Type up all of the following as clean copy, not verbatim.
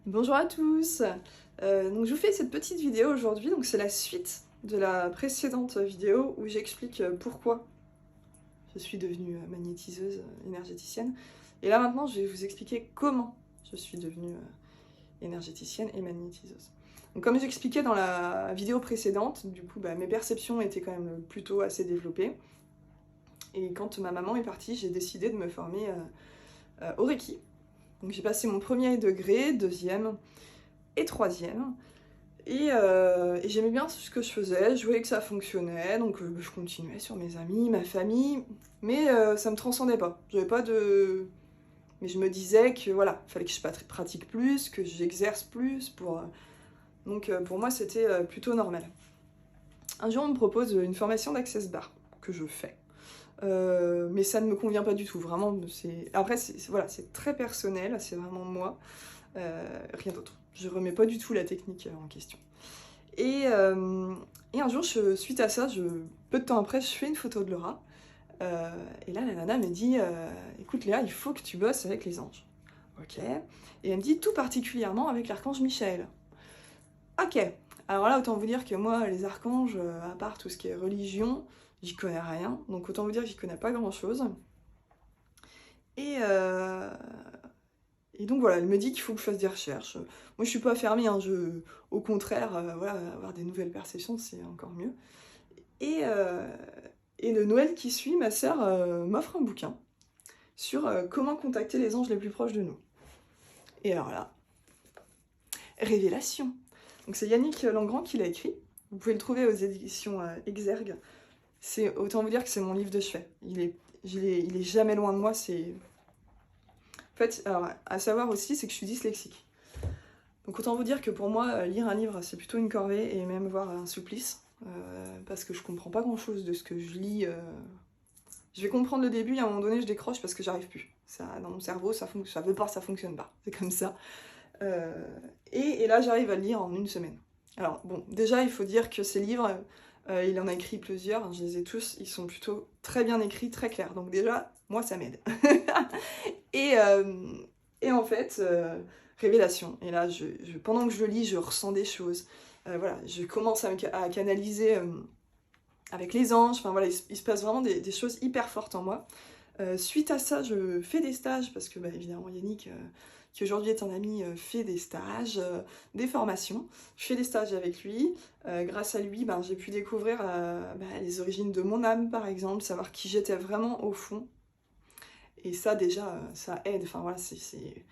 Bonjour à tous. Donc je vous fais cette petite vidéo aujourd'hui, donc c'est la suite de la précédente vidéo où j'explique pourquoi je suis devenue magnétiseuse énergéticienne. Et là maintenant je vais vous expliquer comment je suis devenue énergéticienne et magnétiseuse. Donc comme j'expliquais dans la vidéo précédente, du coup mes perceptions étaient quand même plutôt assez développées. Et quand ma maman est partie, j'ai décidé de me former au Reiki. Donc j'ai passé mon premier degré, deuxième et troisième. Et j'aimais bien ce que je faisais, je voyais que ça fonctionnait, donc je continuais sur mes amis, ma famille, mais ça me transcendait pas. J'avais pas de... Mais je me disais que voilà, il fallait que je pratique plus, que j'exerce plus, donc pour moi c'était plutôt normal. Un jour on me propose une formation d'Access Bar, que je fais. Mais ça ne me convient pas du tout, vraiment, c'est... Après, voilà, c'est très personnel, c'est vraiment moi, rien d'autre. Je remets pas du tout la technique en question. Et, euh, et un jour, suite à ça, peu de temps après, je fais une photo de Laura. Et là, la nana me dit écoute Léa, il faut que tu bosses avec les anges. Ok. Et elle me dit tout particulièrement avec l'archange Michael. Ok. Alors là, autant vous dire que moi, les archanges, à part tout ce qui est religion, j'y connais rien. Donc autant vous dire que j'y connais pas grand chose. Et, euh, et donc voilà, elle me dit qu'il faut que je fasse des recherches. Moi, je suis pas fermée, hein, au contraire, voilà, avoir des nouvelles perceptions, c'est encore mieux. Et, euh, et le Noël qui suit, ma sœur m'offre un bouquin sur comment contacter les anges les plus proches de nous. Et alors là, révélation. Donc c'est Yannick Langrand qui l'a écrit. Vous pouvez le trouver aux éditions Exergue. C'est autant vous dire que c'est mon livre de chevet. Il est jamais loin de moi. C'est en fait, alors, à savoir aussi, c'est que je suis dyslexique. Donc autant vous dire que pour moi, lire un livre, c'est plutôt une corvée et même voire un supplice. Parce que je comprends pas grand chose de ce que je lis. Je vais comprendre le début et à un moment donné, je décroche parce que j'arrive plus. Ça, dans mon cerveau, ça veut pas, ça fonctionne pas. C'est comme ça. Euh, et là, j'arrive à le lire en une semaine. Alors, bon, déjà, il faut dire que ces livres, il en a écrit plusieurs, hein, je les ai tous, ils sont plutôt très bien écrits, très clairs. Donc déjà, moi, ça m'aide. et, euh, et en fait, révélation. Et là, pendant que je le lis, je ressens des choses. Voilà, je commence à canaliser avec les anges. Enfin voilà, il se passe vraiment des choses hyper fortes en moi. Suite à ça, je fais des stages parce que évidemment Yannick, qui aujourd'hui est un ami, fait des stages, des formations. Je fais des stages avec lui. Grâce à lui, j'ai pu découvrir les origines de mon âme, par exemple, savoir qui j'étais vraiment au fond. Et ça déjà, ça aide. Enfin voilà, c'est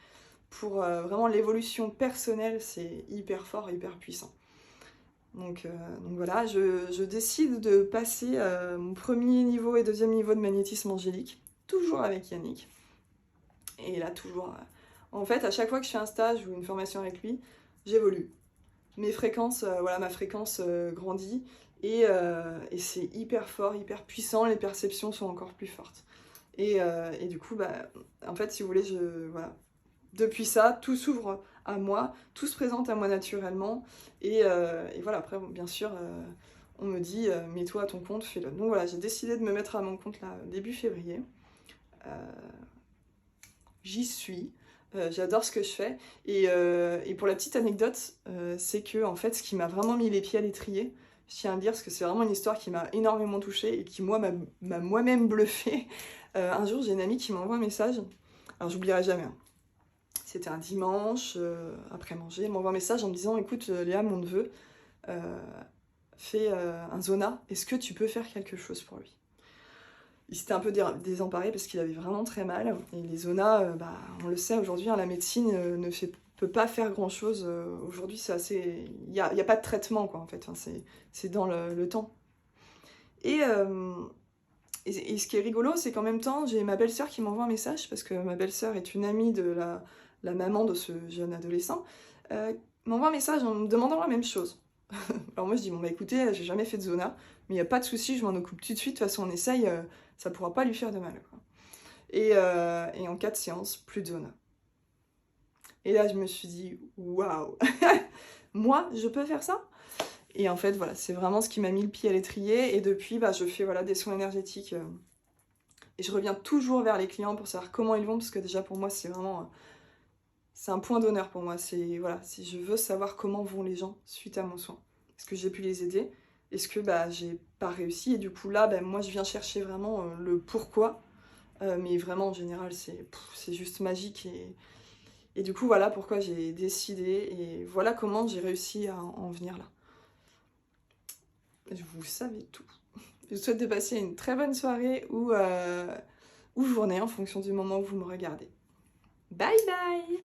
pour vraiment l'évolution personnelle, c'est hyper fort, hyper puissant. Donc voilà, je décide de passer mon premier niveau et deuxième niveau de magnétisme angélique, toujours avec Yannick. Et là, toujours. En fait, à chaque fois que je fais un stage ou une formation avec lui, j'évolue. Mes fréquences, voilà, ma fréquence grandit et c'est hyper fort, hyper puissant, les perceptions sont encore plus fortes. Et du coup, en fait, si vous voulez, voilà, depuis ça, tout s'ouvre à moi, tout se présente à moi naturellement. Et voilà, après, bon, bien sûr, on me dit, mets-toi à ton compte, fais-le. Donc voilà, j'ai décidé de me mettre à mon compte là, début février. Euh, J'y suis. J'adore ce que je fais. Et pour la petite anecdote, c'est que en fait, ce qui m'a vraiment mis les pieds à l'étrier, je tiens à le dire, parce que c'est vraiment une histoire qui m'a énormément touchée et qui, moi, m'a moi-même bluffée. Un jour, j'ai une amie qui m'envoie un message. Alors, j'oublierai jamais, hein. C'était un dimanche, après manger. Elle m'envoie un message en me disant écoute, Léa, mon neveu euh, fait un zona. Est-ce que tu peux faire quelque chose pour lui? Il s'était un peu désemparé parce qu'il avait vraiment très mal. Et les zonas, on le sait aujourd'hui, hein, la médecine peut pas faire grand chose. Aujourd'hui, c'est assez. Y a pas de traitement, quoi, en fait. Enfin, c'est dans le temps. Et, euh, et ce qui est rigolo, c'est qu'en même temps, j'ai ma belle-sœur qui m'envoie un message parce que ma belle-sœur est une amie de la maman de ce jeune adolescent. M'envoie un message en me demandant la même chose. Alors moi je dis bon écoutez, j'ai jamais fait de zona, mais il n'y a pas de souci, je m'en occupe tout de suite, de toute façon on essaye, ça pourra pas lui faire de mal, quoi. Et en 4 séances, plus de zona. Et là je me suis dit waouh, moi je peux faire ça? Et en fait voilà, c'est vraiment ce qui m'a mis le pied à l'étrier, et depuis je fais voilà, des soins énergétiques, et je reviens toujours vers les clients pour savoir comment ils vont, parce que déjà pour moi c'est vraiment, c'est un point d'honneur pour moi. C'est voilà, si je veux savoir comment vont les gens suite à mon soin. Est-ce que j'ai pu les aider? Est-ce que bah, j'ai pas réussi? Et du coup là, bah, moi je viens chercher vraiment le pourquoi. Mais vraiment en général, c'est juste magique. Et du coup, voilà pourquoi j'ai décidé. Et voilà comment j'ai réussi à en venir là. Vous savez tout. Je vous souhaite de passer une très bonne soirée ou journée en fonction du moment où vous me regardez. Bye bye!